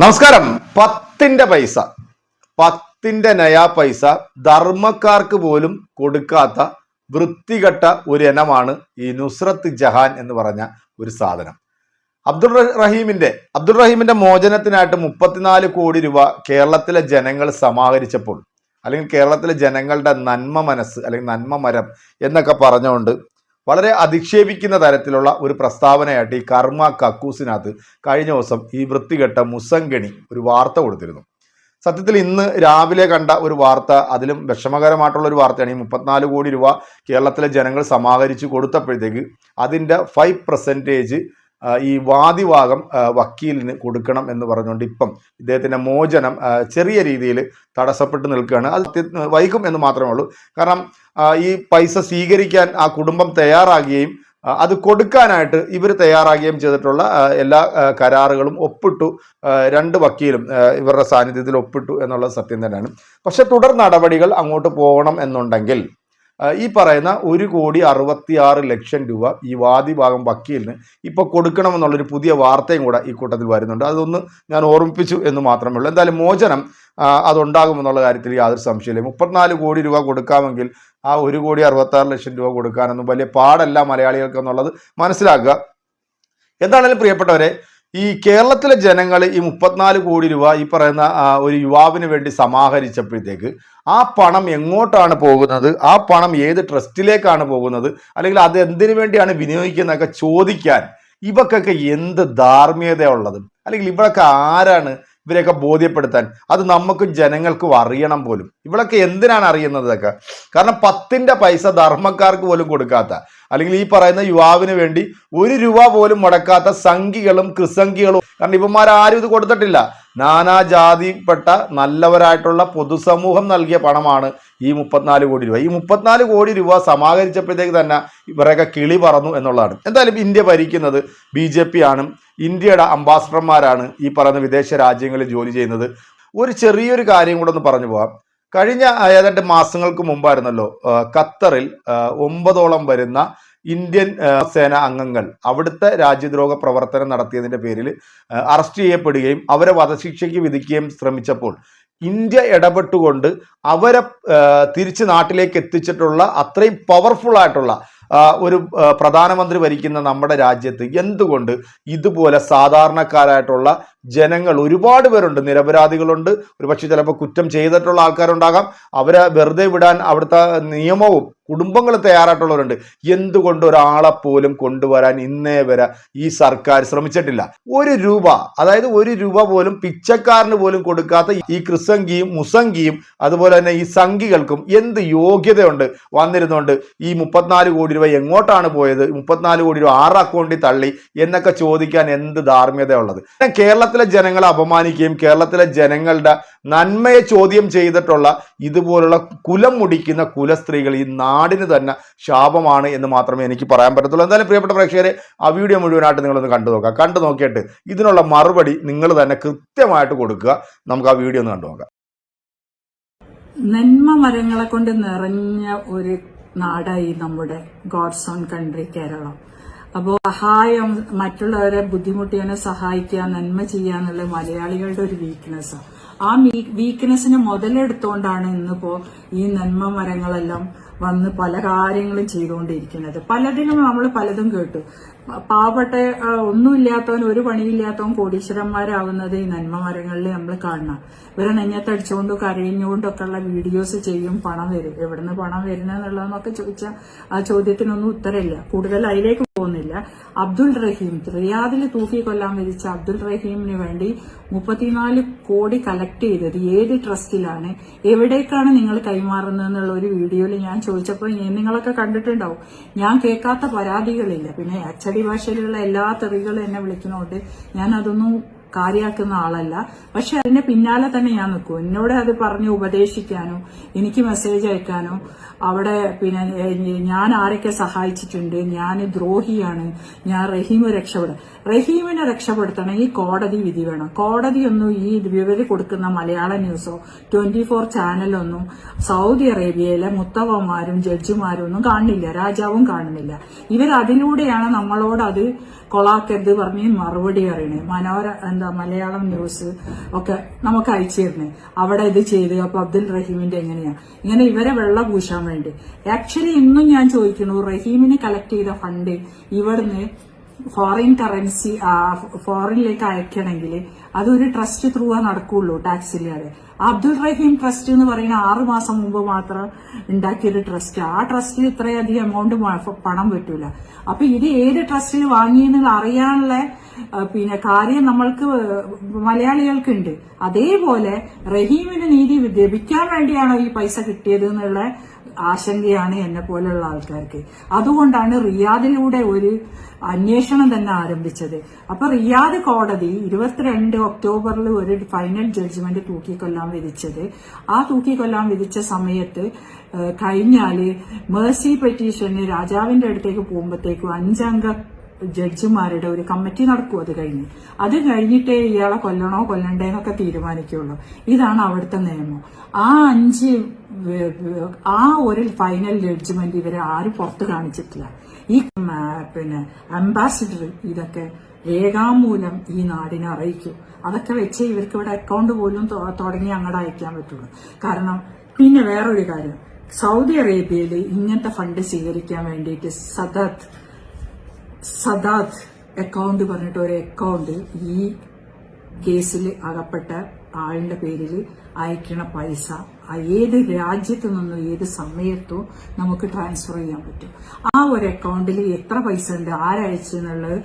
നമസ്കാരം. 10 പൈസ 10 നയാ പൈസ ധർമ്മക്കാർക്ക് പോലും കൊടുക്കാത്ത വൃത്തികെട്ട ഒരു ഇനമാണ് ഈ നുസ്രത്ത് ജഹാൻ എന്ന് പറഞ്ഞ ഒരു സാധനം. അബ്ദുൾ റഹീമിന്റെ മോചനത്തിനായിട്ട് 34 കോടി രൂപ കേരളത്തിലെ ജനങ്ങൾ സമാഹരിച്ചപ്പോൾ, അല്ലെങ്കിൽ കേരളത്തിലെ ജനങ്ങളുടെ നന്മ മനസ്സ് അല്ലെങ്കിൽ നന്മ മരം എന്നൊക്കെ പറഞ്ഞുകൊണ്ട് വളരെ അധിക്ഷേപിക്കുന്ന തരത്തിലുള്ള ഒരു പ്രസ്താവനയായിട്ട് ഈ കർമ്മ കക്കൂസിനകത്ത് കഴിഞ്ഞ ദിവസം ഈ വൃത്തികെട്ട മുസങ്കണി ഒരു വാർത്ത കൊടുത്തിരുന്നു. സത്യത്തിൽ ഇന്ന് രാവിലെ കണ്ട ഒരു വാർത്ത അതിലും വിഷമകരമായിട്ടുള്ള ഒരു വാർത്തയാണ്. ഈ 34 കോടി രൂപ കേരളത്തിലെ ജനങ്ങൾ സമാഹരിച്ച് കൊടുത്തപ്പോഴത്തേക്ക് അതിൻ്റെ 5% ഈ വാദിഭാഗം വക്കീലിന് കൊടുക്കണം എന്ന് പറഞ്ഞുകൊണ്ട് ഇപ്പം ഇദ്ദേഹത്തിൻ്റെ മോചനം ചെറിയ രീതിയിൽ തടസ്സപ്പെട്ട് നിൽക്കുകയാണ്. അത് വൈകും എന്ന് മാത്രമേ ഉള്ളൂ. കാരണം ഈ പൈസ സ്വീകരിക്കാൻ ആ കുടുംബം തയ്യാറാകുകയും അത് കൊടുക്കാനായിട്ട് ഇവർ തയ്യാറാകുകയും ചെയ്തിട്ടുള്ള എല്ലാ കരാറുകളും ഒപ്പിട്ടു. 2 വക്കീലും ഇവരുടെ സാന്നിധ്യത്തിൽ ഒപ്പിട്ടു എന്നുള്ളത് സത്യം തന്നെയാണ്. പക്ഷെ തുടർ നടപടികൾ അങ്ങോട്ട് പോകണം എന്നുണ്ടെങ്കിൽ ഈ പറയുന്ന 1,66,00,000 രൂപ ഈ വാദിഭാഗം വക്കീലിന് ഇപ്പോൾ കൊടുക്കണമെന്നുള്ളൊരു പുതിയ വാർത്തയും കൂടെ ഈ കൂട്ടത്തിൽ വരുന്നുണ്ട്. അതൊന്ന് ഞാൻ ഓർമ്മിപ്പിച്ചു എന്ന് മാത്രമേ ഉള്ളൂ. എന്തായാലും മോചനം അതുണ്ടാകുമെന്നുള്ള കാര്യത്തിൽ യാതൊരു സംശയമില്ല. 34 കോടി രൂപ കൊടുക്കാമെങ്കിൽ ആ 1,66,00,000 രൂപ കൊടുക്കാനൊന്നും വലിയ പാടല്ല മലയാളികൾക്ക് എന്നുള്ളത് മനസ്സിലാക്കുക. എന്താണെങ്കിലും പ്രിയപ്പെട്ടവരെ, ഈ കേരളത്തിലെ ജനങ്ങൾ ഈ 34 കോടി രൂപ ഈ പറയുന്ന ഒരു യുവാവിന് വേണ്ടി സമാഹരിച്ചപ്പോഴത്തേക്ക് ആ പണം എങ്ങോട്ടാണ് പോകുന്നത്, ആ പണം ഏത് ട്രസ്റ്റിലേക്കാണ് പോകുന്നത്, അല്ലെങ്കിൽ അത് എന്തിനു വേണ്ടിയാണ് വിനിയോഗിക്കുന്നതൊക്കെ ചോദിക്കാൻ ഇവക്കൊക്കെ എന്ത് ധാർമ്മികതയുള്ളത്? അല്ലെങ്കിൽ ഇവരൊക്കെ ആരാണ് ഇവരെയൊക്കെ ബോധ്യപ്പെടുത്താൻ? അത് നമുക്കും ജനങ്ങൾക്കും അറിയണം പോലും. ഇവളൊക്കെ എന്തിനാണ് അറിയുന്നതൊക്കെ? കാരണം 10 പൈസ ധർമ്മക്കാർക്ക് പോലും കൊടുക്കാത്ത, അല്ലെങ്കിൽ ഈ പറയുന്ന യുവാവിന് വേണ്ടി 1 രൂപ പോലും മുടക്കാത്ത സംഘികളും കൃസംഘികളും, കാരണം ഇവന്മാരാരും ഇത് കൊടുത്തിട്ടില്ല. നാനാജാതിപ്പെട്ട നല്ലവരായിട്ടുള്ള പൊതുസമൂഹം നൽകിയ പണമാണ് ഈ 34 കോടി രൂപ. ഈ 34 കോടി രൂപ സമാഹരിച്ചപ്പോഴത്തേക്ക് തന്നെ ഇവരൊക്കെ കിളി പറന്നു എന്നുള്ളതാണ്. എന്തായാലും ഇന്ത്യ ഭരിക്കുന്നത് BJP ആണ്. ഇന്ത്യയുടെ അംബാസഡർമാരാണ് ഈ പറയുന്ന വിദേശ രാജ്യങ്ങളിൽ ജോലി ചെയ്യുന്നത്. ഒരു ചെറിയൊരു കാര്യം കൂടെ ഒന്ന് പറഞ്ഞു പോകാം. കഴിഞ്ഞ ഏതാണ്ട് മാസങ്ങൾക്ക് മുമ്പായിരുന്നല്ലോ ഖത്തറിൽ 9ഓളം വരുന്ന ഇന്ത്യൻ സേന അംഗങ്ങൾ അവിടുത്തെ രാജ്യദ്രോഹ പ്രവർത്തനം നടത്തിയതിൻ്റെ പേരിൽ അറസ്റ്റ് ചെയ്യപ്പെടുകയും അവരെ വധശിക്ഷയ്ക്ക് വിധിക്കുകയും ശ്രമിച്ചപ്പോൾ ഇന്ത്യ ഇടപെട്ടുകൊണ്ട് അവരെ തിരിച്ച് നാട്ടിലേക്ക് എത്തിച്ചിട്ടുള്ള അത്രയും പവർഫുൾ ആയിട്ടുള്ള ഒരു പ്രധാനമന്ത്രി ഭരിക്കുന്ന നമ്മുടെ രാജ്യത്ത് എന്തുകൊണ്ട് ഇതുപോലെ സാധാരണക്കാരായിട്ടുള്ള ജനങ്ങൾ ഒരുപാട് പേരുണ്ട്, നിരപരാധികളുണ്ട്, ഒരുപക്ഷെ ചിലപ്പോൾ കുറ്റം ചെയ്തിട്ടുള്ള ആൾക്കാരുണ്ടാകാം, അവരെ വെറുതെ വിടാൻ അവിടുത്തെ നിയമവും കുടുംബങ്ങൾ തയ്യാറായിട്ടുള്ളവരുണ്ട്. എന്തുകൊണ്ട് ഒരാളെ പോലും കൊണ്ടുവരാൻ ഇന്നേ വരെ ഈ സർക്കാർ ശ്രമിച്ചിട്ടില്ല? 1 രൂപ, അതായത് 1 രൂപ പോലും പിച്ചക്കാരന് പോലും കൊടുക്കാത്ത ഈ കൃസംഗിയും മുസംഗിയും അതുപോലെ തന്നെ ഈ സംഘികൾക്കും എന്ത് യോഗ്യതയുണ്ട് വന്നിരുന്നുകൊണ്ട് ഈ 34 കോടി രൂപ എങ്ങോട്ടാണ് പോയത്, 34 കോടി രൂപ ആറ് അക്കൗണ്ടിൽ തള്ളി എന്നൊക്കെ ചോദിക്കാൻ എന്ത് ധാർമ്മികതയുള്ളത്? കേരളത്തിലെ ജനങ്ങളെ അപമാനിക്കുകയും കേരളത്തിലെ ജനങ്ങളുടെ നന്മയെ ചോദ്യം ചെയ്തിട്ടുള്ള ഇതുപോലുള്ള കുലം മുടിക്കുന്ന കുലസ്ത്രീകൾ ഈ നാടിന് തന്നെ ശാപമാണ് എന്ന് മാത്രമേ എനിക്ക് പറയാൻ പറ്റത്തുള്ളൂ. എന്തായാലും പ്രിയപ്പെട്ട പ്രേക്ഷകരെ, ആ വീഡിയോ മുഴുവനായിട്ട് നിങ്ങളൊന്ന് കണ്ടു നോക്കിയിട്ട് ഇതിനുള്ള മറുപടി നിങ്ങൾ തന്നെ കൃത്യമായിട്ട് കൊടുക്കുക. നമുക്ക് ആ വീഡിയോ ഒന്ന് കണ്ടു നോക്കാം. നന്മ മരങ്ങളെ കൊണ്ട് നിറഞ്ഞ ഒരു നാടായി നമ്മുടെ ഗോഡ്സ് ഓൺ കൺട്രി കേരളം. അപ്പോൾ സഹായം, മറ്റുള്ളവരെ ബുദ്ധിമുട്ടിയവനെ സഹായിക്കുക, നന്മ ചെയ്യുക എന്നുള്ള മലയാളികളുടെ ഒരു വീക്ക്നെസ്സാണ്. ആ വീക്ക്നെസ്സിനെ മുതലെടുത്തുകൊണ്ടാണ് ഇന്നിപ്പോ ഈ നന്മ മരങ്ങളെല്ലാം വന്ന് പല കാര്യങ്ങളും ചെയ്തുകൊണ്ടിരിക്കുന്നത്. പലതിനും നമ്മൾ പലതും കേട്ടു. പാവപ്പെട്ട ഒന്നുമില്ലാത്തവൻ, ഒരു പണിയില്ലാത്തവൻ കോടീശ്വരന്മാരാവുന്നത് ഈ നന്മ മരങ്ങളിൽ നമ്മൾ കാണണം. ഇവരെ നെഞ്ഞത്തടിച്ചുകൊണ്ടും കരഞ്ഞുകൊണ്ടൊക്കെ ഉള്ള വീഡിയോസ് ചെയ്യും. പണം വരും. എവിടുന്ന് പണം വരുന്നതെന്നുള്ളതെന്നൊക്കെ ചോദിച്ചാൽ ആ ചോദ്യത്തിനൊന്നും ഉത്തരമില്ല. കൂടുതൽ അതിലേക്ക് പോകുന്നില്ല. അബ്ദുൾ റഹീം, റിയാദിൽ തൂക്കിക്കൊല്ലാൻ വിധിച്ച അബ്ദുൾ റഹീമിന് വേണ്ടി 34 കോടി കളക്ട് ചെയ്തത് ഏത് ട്രസ്റ്റിലാണ്, എവിടേക്കാണ് നിങ്ങൾ കൈമാറുന്നത് എന്നുള്ള ഒരു വീഡിയോയിൽ ഞാൻ ചോദിച്ചപ്പോൾ നിങ്ങളൊക്കെ കണ്ടിട്ടുണ്ടാവും. ഞാൻ കേൾക്കാത്ത പരാതികളില്ല. പിന്നെ അച്ചടി ഭാഷയിലുള്ള എല്ലാ തെറികളും എന്നെ വിളിക്കുന്നതുകൊണ്ട് ഞാൻ അതൊന്നും കാര്യമാക്കുന്ന ആളല്ല. പക്ഷെ അതിന്റെ പിന്നാലെ തന്നെ ഞാൻ നിൽക്കും. എന്നോട് അത് പറഞ്ഞ് ഉപദേശിക്കാനോ എനിക്ക് മെസ്സേജ് അയക്കാനോ അവിടെ പിന്നെ ഞാൻ ആരൊക്കെ സഹായിച്ചിട്ടുണ്ട്, ഞാൻ ദ്രോഹിയാണ്, ഞാൻ റഹീമിനെ രക്ഷപ്പെടുത്തണമെങ്കിൽ കോടതി വിധി വേണം. കോടതിയൊന്നും ഈ വിവരം കൊടുക്കുന്ന മലയാള ന്യൂസോ 24 ചാനലൊന്നും സൗദി അറേബ്യയിലെ മുത്തവന്മാരും ജഡ്ജിമാരും ഒന്നും കാണുന്നില്ല, രാജാവും കാണുന്നില്ല. ഇവരതിലൂടെയാണ് നമ്മളോട് അത് കൊളാക്കരുത് പറഞ്ഞ് മറുപടി അറിയണേ. എന്താ മലയാളം ന്യൂസ് ഒക്കെ നമുക്ക് അയച്ചു തരുന്നത്. അവിടെ ഇത് ചെയ്ത് അപ്പൊ അബ്ദുൽ റഹീമിന്റെ എങ്ങനെയാ ഇങ്ങനെ ഇവരെ വെള്ളം പൂശാൻ വേണ്ടി. ആക്ച്വലി ഇന്നും ഞാൻ ചോദിക്കുന്നു, റഹീമിന് കളക്ട് ചെയ്ത ഫണ്ട് ഇവിടുന്ന് ഫോറിൻ കറൻസി ഫോറിനിലേക്ക് അയക്കണമെങ്കിൽ അതൊരു ട്രസ്റ്റ് ത്രൂ നടക്കുള്ളൂ, ടാക്സ് ഇല്ലാതെ. അബ്ദുൾ റഹീം ട്രസ്റ്റ് എന്ന് പറയുന്ന 6 മാസം മുമ്പ് മാത്രം ഉണ്ടാക്കിയൊരു ട്രസ്റ്റ്. ആ ട്രസ്റ്റിൽ ഇത്രയധികം എമൗണ്ട് പണം പറ്റൂല. അപ്പൊ ഇത് ഏത് ട്രസ്റ്റിൽ വാങ്ങിയെന്ന് അറിയാനുള്ള കാര്യം നമ്മൾക്ക് മലയാളികൾക്കുണ്ട്. അതേപോലെ റഹീമിന് നീതി ലഭിക്കാൻ വേണ്ടിയാണോ ഈ പൈസ കിട്ടിയത് എന്നുള്ള ആശങ്കയാണ് എന്നെ പോലെയുള്ള ആൾക്കാർക്ക്. അതുകൊണ്ടാണ് റിയാദിലൂടെ ഒരു അന്വേഷണം തന്നെ ആരംഭിച്ചത്. അപ്പൊ റിയാദ് കോടതി 22 ഒക്ടോബറിൽ ഒരു ഫൈനൽ ജഡ്ജ്മെന്റ് തൂക്കിക്കൊല്ലാൻ വിധിച്ചത്. ആ തൂക്കിക്കൊല്ലാൻ വിധിച്ച സമയത്ത് കഴിഞ്ഞാല് മേഴ്സി പെറ്റീഷന് രാജാവിന്റെ അടുത്തേക്ക് പോകുമ്പോഴത്തേക്കും 5 അംഗ ജഡ്ജിമാരുടെ ഒരു കമ്മിറ്റി നടക്കും. അത് കഴിഞ്ഞിട്ടേ ഇയാളെ കൊല്ലണോ കൊല്ലണ്ടേന്നൊക്കെ തീരുമാനിക്കുള്ളൂ. ഇതാണ് അവിടുത്തെ നിയമം. ആ ഒരു ഫൈനൽ ജഡ്ജ്മെന്റ് ഇവരെ ആരും പുറത്ത് കാണിച്ചിട്ടില്ല. ഈ അംബാസിഡർ ഇതൊക്കെ രേഖാമൂലം ഈ നാടിനെ അറിയിക്കും. അതൊക്കെ വെച്ച് ഇവർക്ക് ഇവിടെ അക്കൗണ്ട് പോലും തുടങ്ങി അങ്ങോട്ട് അയക്കാൻ പറ്റുള്ളൂ. കാരണം പിന്നെ വേറൊരു കാര്യം, സൗദി അറേബ്യയിൽ ഇങ്ങനത്തെ ഫണ്ട് സ്വീകരിക്കാൻ വേണ്ടിയിട്ട് സദാത്ത് അക്കൗണ്ട് പറഞ്ഞിട്ട് ഒരു അക്കൗണ്ട് ഈ കേസിൽ അകപ്പെട്ട ആളിന്റെ പേരിൽ അയക്കണ പൈസ ഏത് രാജ്യത്തു നിന്നും ഏത് സമയത്തും നമുക്ക് ട്രാൻസ്ഫർ ചെയ്യാൻ പറ്റും. ആ ഒരു അക്കൗണ്ടിൽ എത്ര പൈസ ഉണ്ട്, ആരയച്ചെന്നുള്ളത്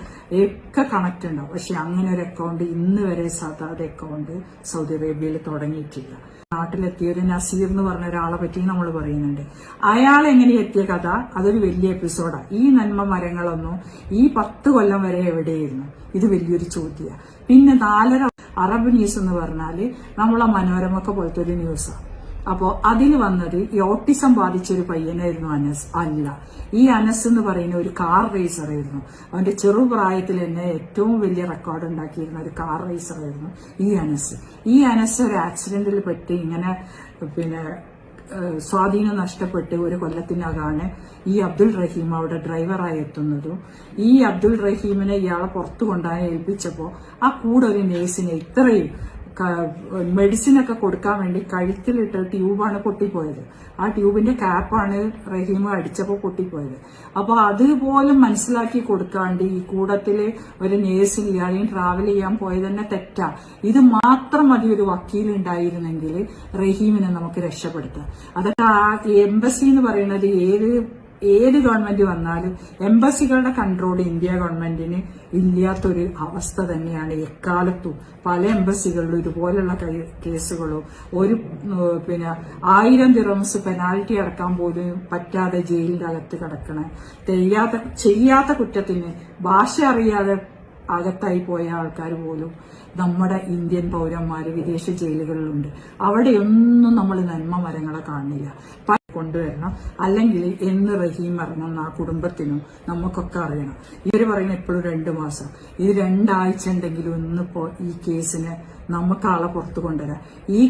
ഒക്കെ കണക്ട് ഉണ്ടാവും. പക്ഷെ അങ്ങനെ ഒരു അക്കൗണ്ട് ഇന്ന് വരെ സദാത്ത് അക്കൗണ്ട് സൗദി അറേബ്യയിൽ തുടങ്ങിയിട്ടില്ല. നാട്ടിലെത്തിയ ഒരു നസീർ എന്ന് പറഞ്ഞ ഒരാളെ പറ്റി നമ്മൾ പറയുന്നുണ്ട്. അയാൾ എങ്ങനെ എത്തിയ കഥ അതൊരു വലിയ എപ്പിസോഡാണ്. ഈ നന്മ മരങ്ങളൊന്നും ഈ 10 കൊല്ലം വരെ എവിടെയായിരുന്നു? ഇത് വലിയൊരു ചോദ്യമാണ്. പിന്നെ 4 അറബ് ന്യൂസ് എന്ന് പറഞ്ഞാല് നമ്മളെ മനോരമൊക്കെ പോലത്തെ ഒരു ന്യൂസാണ്. അപ്പോ അതിൽ വന്നത് ഈ ഓട്ടിസം ബാധിച്ച ഒരു പയ്യനായിരുന്നു ഈ അനസ് എന്ന് പറയുന്ന ഒരു കാർ റേസർ ആയിരുന്നു. അവന്റെ ചെറുപ്രായത്തിൽ തന്നെ ഏറ്റവും വലിയ റെക്കോർഡ് ഉണ്ടാക്കിയിരുന്ന ഒരു കാർ റേസർ ആയിരുന്നു ഈ അനസ് ഒരു ആക്സിഡന്റിൽ പെട്ട് ഇങ്ങനെ സ്വാധീനം നഷ്ടപ്പെട്ട് ഒരു കൊല്ലത്തിനകമാണ് ഈ അബ്ദുൾ റഹീം അവിടെ ഡ്രൈവറായി എത്തുന്നതും. ഈ അബ്ദുൾ റഹീമിനെ ഇയാളെ പുറത്തു കൊണ്ടുപോകാൻ ഏൽപ്പിച്ചപ്പോ ആ കൂടെ ഒരു നേഴ്സിനെ ഇത്രയും മെഡിസിനൊക്കെ കൊടുക്കാൻ വേണ്ടി കഴുത്തിലിട്ട് ട്യൂബാണ് പൊട്ടിപ്പോയത്. ആ ട്യൂബിന്റെ ക്യാപ്പാണ് റഹീം അടിച്ചപ്പോൾ പൊട്ടിപ്പോയത്. അപ്പൊ അതുപോലും മനസ്സിലാക്കി കൊടുക്കാണ്ട് ഈ കൂടത്തില് ഒരു നേഴ്സ് ഇല്ലാതെയും ട്രാവൽ ചെയ്യാൻ പോയത് തന്നെ തെറ്റാ. ഇത് മാത്രം മതി ഒരു വക്കീൽ ഉണ്ടായിരുന്നെങ്കിൽ റഹീമിനെ നമുക്ക് രക്ഷപ്പെടുത്താം. അതൊക്കെ എംബസി എന്ന് പറയുന്നത് ഏത് ഗവൺമെന്റ് വന്നാലും എംബസികളുടെ കൺട്രോൾ ഇന്ത്യ ഗവൺമെന്റിന് ഇല്ലാത്തൊരു അവസ്ഥ തന്നെയാണ് എക്കാലത്തും. പല എംബസികളിലും ഇതുപോലുള്ള കേസുകളോ 1000 ദിറംസ് പെനാൽറ്റി അടക്കാൻ പോലും പറ്റാതെ ജയിലിന്റെ അകത്ത് കിടക്കണ ചെയ്യാത്ത കുറ്റത്തിന് ഭാഷ അറിയാതെ അകത്തായി പോയ ആൾക്കാർ പോലും നമ്മുടെ ഇന്ത്യൻ പൗരന്മാര് വിദേശ ജയിലുകളിലുണ്ട്. അവിടെയൊന്നും നമ്മൾ നന്മ മരങ്ങളെ കാണുന്നില്ല. കൊണ്ടുവരണം, അല്ലെങ്കിൽ എന്ന് റഹീം ഇറങ്ങുന്ന ആ കുടുംബത്തിനും നമുക്കൊക്കെ അറിയണം. ഇവര് പറയുന്ന എപ്പോഴും 2 മാസം, ഇത് 2 ആഴ്ച ഉണ്ടെങ്കിലും ഇന്നിപ്പോ ഈ കേസിന് നമുക്ക് ആളെ പുറത്തു കൊണ്ടുവരാം. ഈ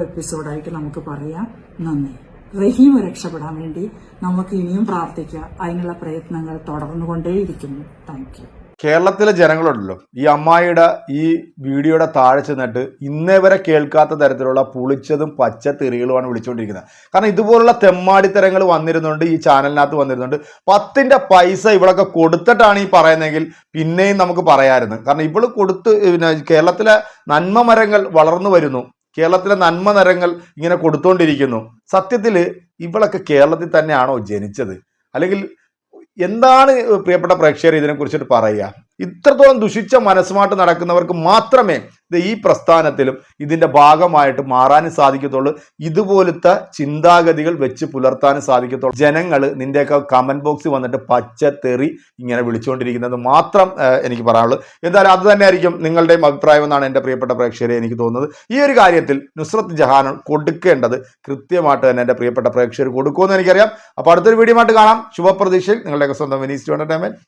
എപ്പിസോഡായിട്ട് നമുക്ക് പറയാം. നന്ദി. റഹീം രക്ഷപ്പെടാൻ വേണ്ടി നമുക്ക് ഇനിയും പ്രാർത്ഥിക്കാം. അതിനുള്ള പ്രയത്നങ്ങൾ തുടർന്നുകൊണ്ടേയിരിക്കുന്നു. Thank you. കേരളത്തിലെ ജനങ്ങളുണ്ടല്ലോ, ഈ അമ്മായിയുടെ ഈ വീഡിയോയുടെ താഴെ ചെന്നിട്ട് ഇന്നേ വരെ കേൾക്കാത്ത തരത്തിലുള്ള പുളിച്ചതും പച്ച തെറികളുമാണ് വിളിച്ചുകൊണ്ടിരിക്കുന്നത്. കാരണം ഇതുപോലുള്ള തെമ്മാടിത്തരങ്ങൾ വന്നിരുന്നുണ്ട്, ഈ ചാനലിനകത്ത് വന്നിരുന്നുണ്ട്. 10ന്റെ പൈസ ഇവളൊക്കെ കൊടുത്തിട്ടാണ് ഈ പറയുന്നതെങ്കിൽ പിന്നെയും നമുക്ക് പറയാമായിരുന്നു. കാരണം ഇവള് കേരളത്തിലെ നന്മ മരങ്ങൾ വളർന്നു വരുന്നു, കേരളത്തിലെ നന്മ മരങ്ങൾ ഇങ്ങനെ കൊടുത്തോണ്ടിരിക്കുന്നു. സത്യത്തിൽ ഇവളൊക്കെ കേരളത്തിൽ തന്നെയാണോ ജനിച്ചത്? അല്ലെങ്കിൽ എന്താണ് പ്രിയപ്പെട്ട പ്രേക്ഷകർ ഇതിനെക്കുറിച്ചിട്ട് പറയുക? ഇത്രത്തോളം ദുഷിച്ച മനസ്സുമായിട്ട് നടക്കുന്നവർക്ക് മാത്രമേ ഈ പ്രസ്ഥാനത്തിലും ഇതിന്റെ ഭാഗമായിട്ട് മാറാനും സാധിക്കത്തുള്ളൂ. ഇതുപോലത്തെ ചിന്താഗതികൾ വെച്ച് പുലർത്താനും സാധിക്കത്തുള്ളൂ. ജനങ്ങൾ നിന്റെയൊക്കെ കമന്റ് ബോക്സിൽ വന്നിട്ട് പച്ചത്തെറി ഇങ്ങനെ വിളിച്ചുകൊണ്ടിരിക്കുന്നത് മാത്രം എനിക്ക് പറയാനുള്ളൂ. എന്തായാലും അത് തന്നെയായിരിക്കും നിങ്ങളുടെയും അഭിപ്രായം എന്നാണ് എൻ്റെ പ്രിയപ്പെട്ട പ്രേക്ഷകരെ എനിക്ക് തോന്നുന്നത്. ഈ ഒരു കാര്യത്തിൽ നുസ്രത്ത് ജഹാൻ കൊടുക്കേണ്ടത് കൃത്യമായിട്ട് തന്നെ എൻ്റെ പ്രിയപ്പെട്ട പ്രേക്ഷകർ കൊടുക്കുമെന്ന് എനിക്കറിയാം. അപ്പോൾ അടുത്തൊരു വീഡിയോ ആയിട്ട് കാണാം. ശുഭപ്രതീക്ഷയിൽ നിങ്ങളുടെയൊക്കെ സ്വന്തം വിനീസ് എൻ്റർടൈൻമെന്റ്.